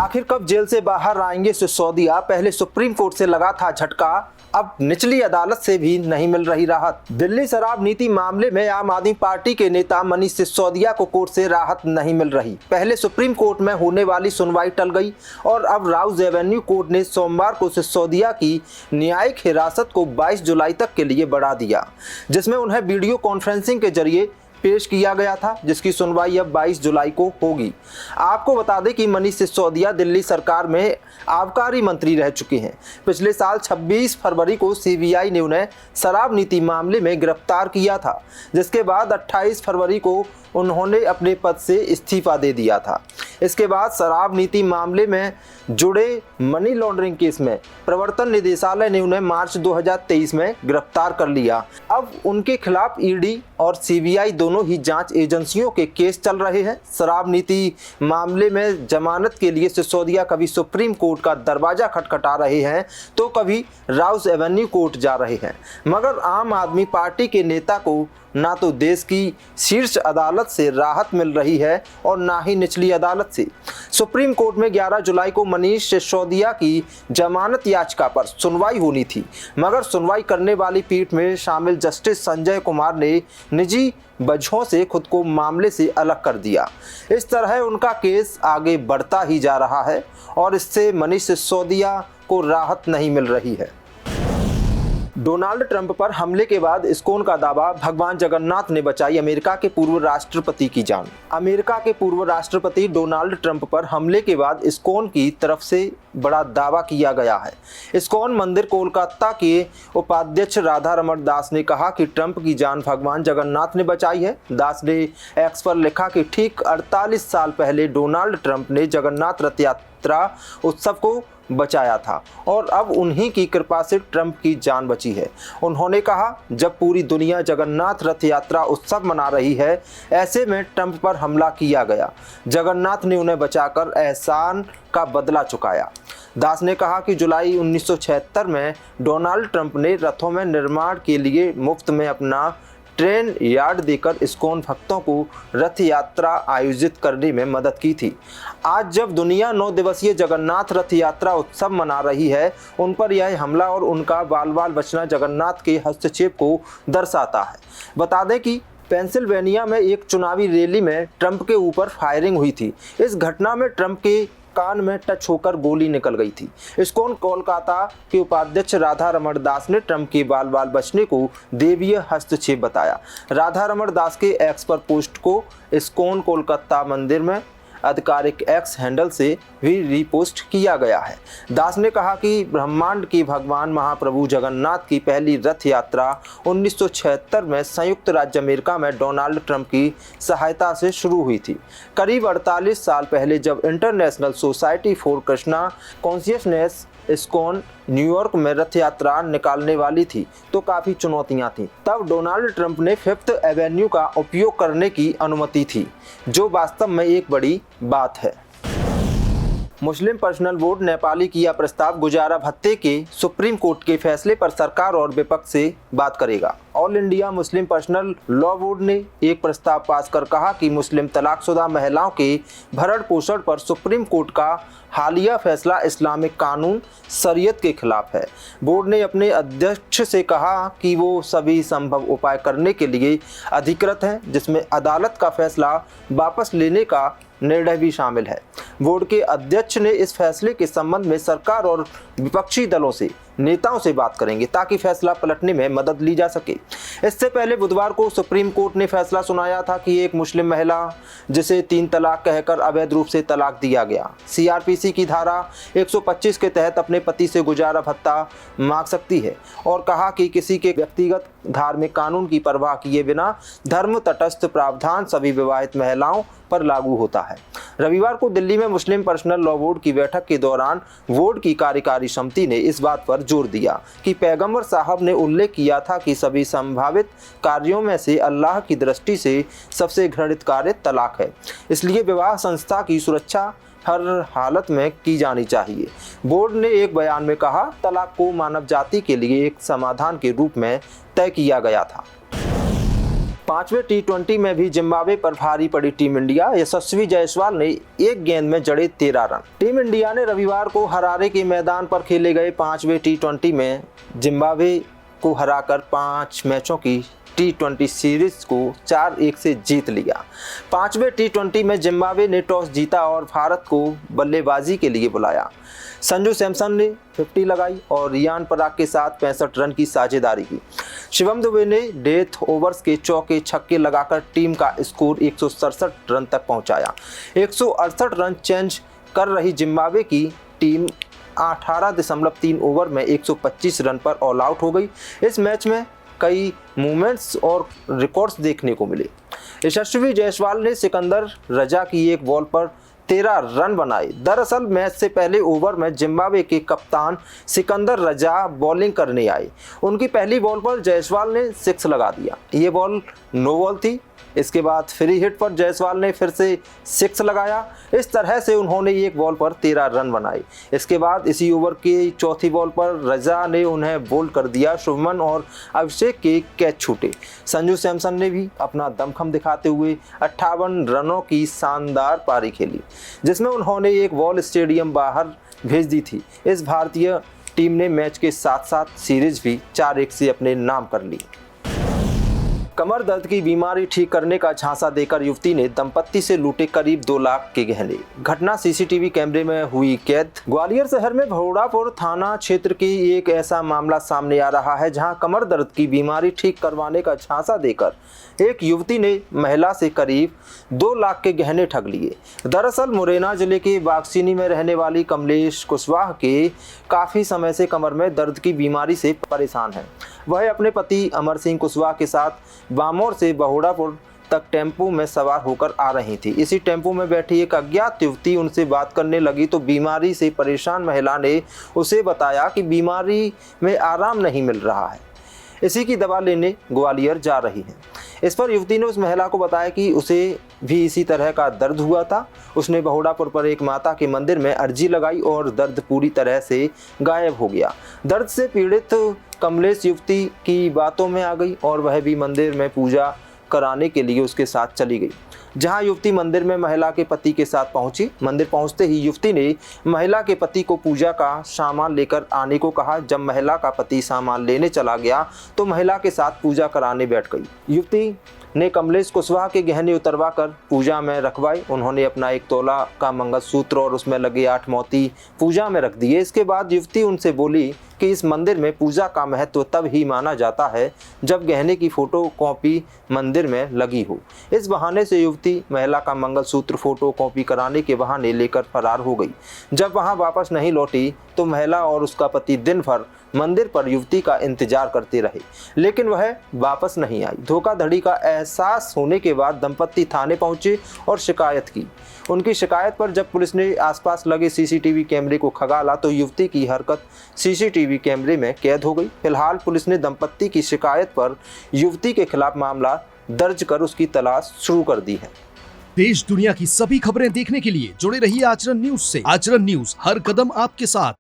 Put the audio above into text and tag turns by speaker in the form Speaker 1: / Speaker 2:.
Speaker 1: आखिर कब जेल से बाहर आएंगे सिसोदिया? पहले सुप्रीम कोर्ट से लगा था झटका, अब निचली अदालत से भी नहीं मिल रही राहत। दिल्ली शराब नीति मामले में आम आदमी पार्टी के नेता मनीष सिसोदिया को कोर्ट से राहत नहीं मिल रही। पहले सुप्रीम कोर्ट में होने वाली सुनवाई टल गई और अब राउज एवेन्यू कोर्ट ने सोमवार को सिसोदिया की न्यायिक हिरासत को 22 जुलाई तक के लिए बढ़ा दिया, जिसमें उन्हें वीडियो कॉन्फ्रेंसिंग के जरिए पेश किया गया था, जिसकी सुनवाई अब 22 जुलाई को होगी। आपको बता दें कि मनीष सिसोदिया दिल्ली सरकार में आबकारी मंत्री रह चुके हैं। पिछले साल 26 फरवरी को सीबीआई ने उन्हें शराब नीति मामले में गिरफ्तार किया था, जिसके बाद 28 फरवरी को उन्होंने अपने पद से इस्तीफा दे दिया था। इसके बाद शराब नीति मामले में जुड़े मनी लॉन्ड्रिंग केस में प्रवर्तन निदेशालय ने उन्हें मार्च 2023 में गिरफ्तार कर लिया। अब उनके खिलाफ ईडी और सीबीआई दोनों ही जांच एजेंसियों के केस चल रहे हैं। शराब नीति मामले में जमानत के लिए सिसोदिया कभी सुप्रीम कोर्ट का दरवाजा खटखटा रहे हैं तो कभी राउज एवेन्यू कोर्ट जा रहे हैं, मगर आम आदमी पार्टी के नेता को ना तो देश की शीर्ष अदालत से राहत मिल रही है और ना ही निचली अदालत से। सुप्रीम कोर्ट में 11 जुलाई को मनीष सिसोदिया की जमानत याचिका पर सुनवाई होनी थी, मगर सुनवाई करने वाली पीठ में शामिल जस्टिस संजय कुमार ने निजी वजहों से खुद को मामले से अलग कर दिया। इस तरह उनका केस आगे बढ़ता ही जा रहा है और इससे मनीष सिसोदिया को राहत नहीं मिल रही है। डोनाल्ड ट्रंप पर हमले के बाद इस्कॉन का दावा, भगवान जगन्नाथ ने बचाई अमेरिका के पूर्व राष्ट्रपति की जान। अमेरिका के पूर्व राष्ट्रपति डोनाल्ड ट्रंप पर हमले के बाद इस्कॉन की तरफ से बड़ा दावा किया गया है। इस्कॉन मंदिर कोलकाता के उपाध्यक्ष राधा रमण दास ने कहा कि ट्रंप की जान भगवान जगन्नाथ ने बचाई है। दास ने एक्स पर लिखा कि ठीक 48 साल पहले डोनाल्ड ट्रंप ने जगन्नाथ रथ यात्रा उत्सव को बचाया था और अब उन्हीं की कृपा से ट्रंप की जान बची है। उन्होंने कहा, जब पूरी दुनिया जगन्नाथ रथ यात्रा उत्सव मना रही है, ऐसे में ट्रंप पर हमला किया गया। जगन्नाथ ने उन्हें बचाकर एहसान का बदला चुकाया। दास ने कहा कि जुलाई 1976 में डोनाल्ड ट्रंप ने रथों में निर्माण के लिए मुफ्त में अपना ट्रेन यार्ड देकर इस्कॉन भक्तों को रथ यात्रा आयोजित करने में मदद की थी। आज जब दुनिया 9 दिवसीय जगन्नाथ रथ यात्रा उत्सव मना रही है, उन पर यह हमला और उनका बाल बाल बचना जगन्नाथ के हस्तक्षेप को दर्शाता है। बता दें कि पेंसिल्वेनिया में एक चुनावी रैली में ट्रंप के ऊपर फायरिंग हुई थी। इस घटना में ट्रंप के कान में टच होकर गोली निकल गई थी। इस्कॉन कोलकाता के उपाध्यक्ष राधा रमण दास ने ट्रंप के बाल बाल बचने को देवीय हस्तक्षेप बताया। राधा रमण दास के एक्स पर पोस्ट को इस्कॉन कोलकाता मंदिर में आधिकारिक एक्स हैंडल से भी रीपोस्ट किया गया है। दास ने कहा कि ब्रह्मांड की भगवान महाप्रभु जगन्नाथ की पहली रथ यात्रा 1976 में संयुक्त राज्य अमेरिका में डोनाल्ड ट्रंप की सहायता से शुरू हुई थी। करीब 48 साल पहले जब international society for Krishna consciousness ISKCON New York में रथ यात्रा निकालने वाली थी तो काफ़ी चुनौतियां थीं। तब डोनाल्ड ट्रंप ने 5th एवेन्यू का उपयोग करने की अनुमति थी, जो वास्तव में एक बड़ी बात है। मुस्लिम पर्सनल बोर्ड नेपाली किया प्रस्ताव, गुजारा भत्ते के सुप्रीम कोर्ट के फैसले पर सरकार और विपक्ष से बात करेगा। All India Muslim personal law board ने एक प्रस्ताव पास कर कहा कि मुस्लिम तलाकशुदा महिलाओं के भरण पोषण पर सुप्रीम कोर्ट का हालिया फैसला इस्लामिक कानून शरीयत के खिलाफ है। बोर्ड ने अपने अध्यक्ष से कहा कि वो सभी संभव उपाय करने के लिए अधिकृत हैं, जिसमें अदालत का फैसला वापस लेने का निर्णय भी शामिल है। बोर्ड के अध्यक्ष ने इस फैसले के संबंध में सरकार और विपक्षी दलों से नेताओं से बात करेंगे ताकि फैसला पलटने में मदद ली जा सके। इससे पहले बुधवार को सुप्रीम कोर्ट ने फैसला सुनाया था कि एक मुस्लिम महिला जिसे 3 तलाक कहकर अवैध रूप से तलाक दिया गया, सीआरपीसी की धारा 125 के तहत अपने पति से गुजारा भत्ता मांग सकती है और कहा कि किसी के व्यक्तिगत धार्मिक कानून की परवाह किए बिना धर्म तटस्थ प्रावधान सभी विवाहित महिलाओं पर लागू होता है। रविवार को दिल्ली में मुस्लिम पर्सनल लॉ बोर्ड की बैठक के दौरान बोर्ड की कार्यकारी समिति ने इस बात पर जोर दिया कि पैगंबर साहब ने उल्लेख किया था कि सभी संभावित कार्यों में से अल्लाह की दृष्टि से सबसे घृणित कार्य तलाक है, इसलिए विवाह संस्था की सुरक्षा हर हालत में की जानी चाहिए। बोर्ड ने एक बयान में कहा, तलाक को मानव जाति के लिए एक समाधान के रूप में तय किया गया था। पांचवें टी20 में भी जिम्बाब्वे पर भारी पड़ी टीम इंडिया। यशस्वी जायसवाल ने एक गेंद में जड़े 13 रन। टीम इंडिया ने रविवार को हरारे के मैदान पर खेले गए पांचवें टी20 में जिम्बाब्वे को हराकर 5 मैचों की टी20 सीरीज को 4-1 से जीत लिया। पांचवें टी20 में जिम्बाब्वे ने टॉस जीता और भारत को बल्लेबाजी के लिए बुलाया। संजू सैमसन ने 50 लगाई और रियान पराग के साथ 65 रन की साझेदारी की। शिवम दुबे ने डेथ ओवर्स के चौके छक्के लगाकर टीम का स्कोर 167 रन तक पहुंचाया। 168 रन चेंज कर रही जिम्बाब्वे की टीम 18.3 ओवर में 125 रन पर ऑल आउट हो गई। इस मैच में कई मूवमेंट्स और रिकॉर्ड्स देखने को मिले। यशस्वी जायसवाल ने सिकंदर रजा की एक बॉल पर 13 रन बनाए। दरअसल मैच से पहले ओवर में जिम्बाब्वे के कप्तान सिकंदर रजा बॉलिंग करने आए। उनकी पहली बॉल पर जायसवाल ने 6 लगा दिया। ये बॉल नो बॉल थी। इसके बाद फ्री हिट पर जायसवाल ने फिर से 6 लगाया। इस तरह से उन्होंने एक बॉल पर 13 रन बनाए। इसके बाद इसी ओवर की चौथी बॉल पर रजा ने उन्हें बोल्ड कर दिया। शुभमन और अभिषेक के कैच छूटे। संजू सैमसन ने भी अपना दमखम दिखाते हुए 58 रनों की शानदार पारी खेली, जिसमें उन्होंने एक बॉल स्टेडियम बाहर भेज दी थी। इस भारतीय टीम ने मैच के साथ साथ सीरीज भी 4-1 से अपने नाम कर ली। कमर दर्द की बीमारी ठीक करने का झांसा देकर युवती ने दंपत्ति से लूटे करीब 2 लाख के गहने। घटना सीसीटीवी कैमरे में हुई कैद। ग्वालियर शहर में भरोड़ापुर थाना क्षेत्र की एक ऐसा मामला सामने आ रहा है जहां कमर दर्द की बीमारी ठीक करवाने का झांसा देकर एक युवती ने महिला से करीब 2 लाख के गहने ठग लिए। दरअसल मुरैना जिले के बागचीनी में रहने वाली कमलेश कुशवाहा के काफी समय से कमर में दर्द की बीमारी से परेशान है। वह अपने पति अमर सिंह कुशवाहा के साथ बामोर से बहुड़ापुर तक टेम्पो में सवार होकर आ रही थी। इसी टेम्पो में बैठी एक अज्ञात युवती उनसे बात करने लगी तो बीमारी से परेशान महिला ने उसे बताया कि बीमारी में आराम नहीं मिल रहा है, इसी की दवा लेने ग्वालियर जा रही है। इस पर युवती ने उस महिला को बताया कि उसे भी इसी तरह का दर्द हुआ था। उसने बहुड़ापुर पर एक माता के मंदिर में अर्जी लगाई और दर्द पूरी तरह से गायब हो गया। दर्द से पीड़ित कमलेश युवती की बातों में आ गई और वह भी मंदिर में पूजा कराने के लिए उसके साथ चली गई। जहां युवती मंदिर में महिला के पति के साथ पहुंची। मंदिर पहुंचते ही युवती ने महिला के पति को पूजा का सामान लेकर आने को कहा। जब महिला का पति सामान लेने चला गया तो महिला के साथ पूजा कराने बैठ गई। युवती ने कमलेश कुशवाहा के गहने उतरवा कर पूजा में रखवाए। उन्होंने अपना 1 तोला का मंगलसूत्र और उसमें लगे 8 मोती पूजा में रख दिए। इसके बाद युवती उनसे बोली कि इस मंदिर में पूजा का महत्व तब ही माना जाता है जब गहने की फोटो कॉपी मंदिर में लगी हो। इस बहाने से युवती महिला का मंगलसूत्र फोटो कॉपी कराने के बहाने लेकर फरार हो गई। जब वहां वापस नहीं लौटी तो महिला और उसका पति दिन भर मंदिर पर युवती का इंतजार करते रहे, लेकिन वह वापस नहीं आई। धोखाधड़ी का एहसास होने के बाद दंपत्ति थाने पहुंचे और शिकायत की। उनकी शिकायत पर जब पुलिस ने आसपास लगे सीसीटीवी कैमरे को खंगाला तो युवती की हरकत सीसीटीवी कैमरे में कैद हो गई। फिलहाल पुलिस ने दंपत्ति की शिकायत पर युवती के खिलाफ मामला दर्ज कर उसकी तलाश शुरू कर दी है।
Speaker 2: देश दुनिया की सभी खबरें देखने के लिए जुड़े रहिए आचरण न्यूज से। आचरण न्यूज, हर कदम आपके साथ।